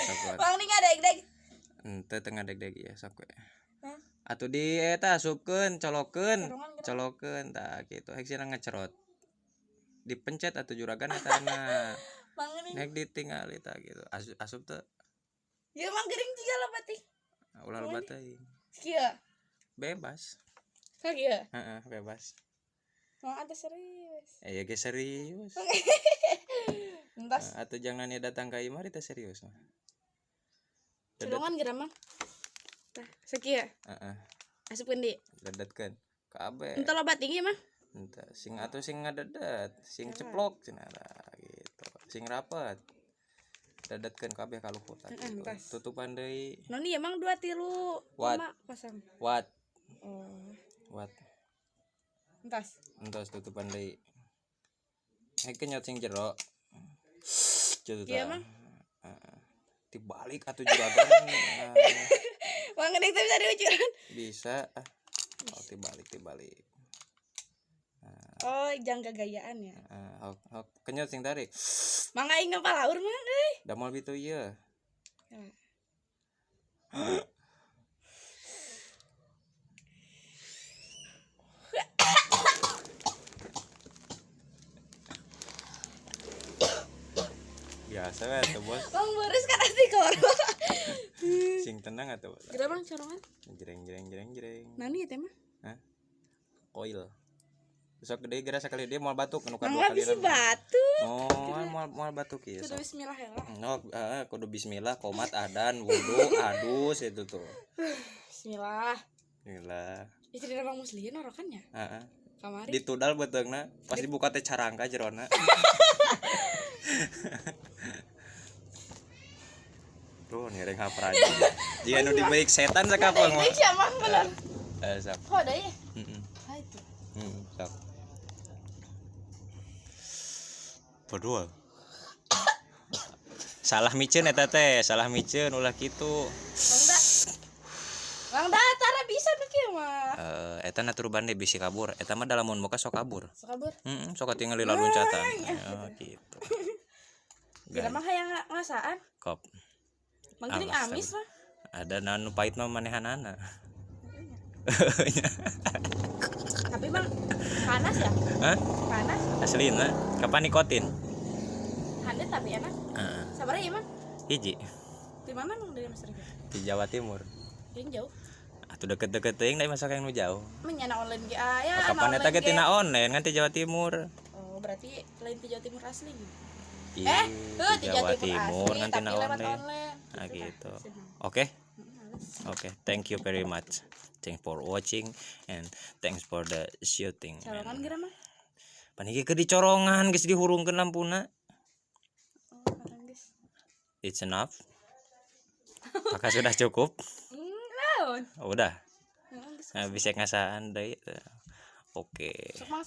sok. Mang ning deg-deg. Teu tengah deg-deg ya sok we. Atuh di eta asupkeun, colokeun tah kitu. Hek sina ngacerot. Dipencet atuh juragan etana. Mang ning. Nek ditinggal eta gitu. Asup teu. Ya mang gering jiga loba teh. Ulah loba teuing. Kieu. Bebas. Kieu. Heeh, bebas. Mang ada serius. Ya ge serius. Entas. Atuh jangan ya datang ka ieu mah teh serius mah. Colongan geura mah. Tah, sakieu. Heeh. Asupkeun di. Dedetkeun kabeh. Entah loba tinggi mah. Entah sing atuh sing ngadedet, sing ceplok cenah gitu. Sing rapet. Dedetkeun kabeh ka luhur gitu. Tutupan deui. Noni emang 2 3 5 kosong. Wat. Oh. Wat. Entas. Entos tutupan deui. Hek kenyot sing jero. Gitu Iya mah. Dibalik atuh juragan. Mang geuning teh bisa diucuran. Bisa. Oh, dibalik. Oh, jang gagayaan ya. Hok kenyot sing tarik. Mang aing ngapalaur mah euy. Da moal bitu ieu. Biasa we atuh bos. Mang beres kan ati kor. Sing tenang atuh. Geura mang corongan. Jreng. Nani teh mah? Hah? Koil. Besok gede gara sakali dia moal batuk anu Mang kadua kali. bisi batuk. Oh, moal batuk ieu. Kudu bismillah ya lah. No, kudu bismillah, qomat, adan, wudu, adus itu tuh. Bismillah. Bismillah. Istri Bang Muslihin orokannya. Heeh. Kamari. Ditudal beteungna, pasti buka teh carangka jerona. Tuh, nireng hapranya. Jika nu dibaik setan sakapang mah. Ini siapa bener? Sak. Oh, ada ya? Heeh. Ah itu. Sak. Padahal salah miceun eta teh, salah miceun ulah kitu. Mang da tara bisa teh kieu mah. Eta naturuban deh bisi kabur. Eta mah dalam mun muka sok kabur. Sok kabur. Sok tinggal di loncatan. Gitu. Kira mah hayang ngasaan. Kop. Mang geuning amis mah. Ada nanu pait mah manehanana. Tapi mang panas ya? Hah? Panas. Aslina kapan nikotin? Handet tapi enak. Sabaraha ieu mah? Hiji. Di mana mang dari Mas Rega? Di Jawa Timur. Yang jauh. Atuh deket-deket teuing da masak yang nu jauh. Menyana online ge aya. Kapan eta ge tina online ngan ti Jawa Timur. Oh, berarti lain ti Jawa Timur asli gitu. Di Jawa Timur ngan tina online. Nah gitu. Oke. Thank you very much. Thanks for watching and thanks for the shooting. Corongan geura mah. Paniki ke dicorongan geus dihurungkeun lampuna. Oh, kadang geus. It's enough. Apakah sudah cukup? Naon? Udah. Bisa ngasaan deui. Oke. Sok mang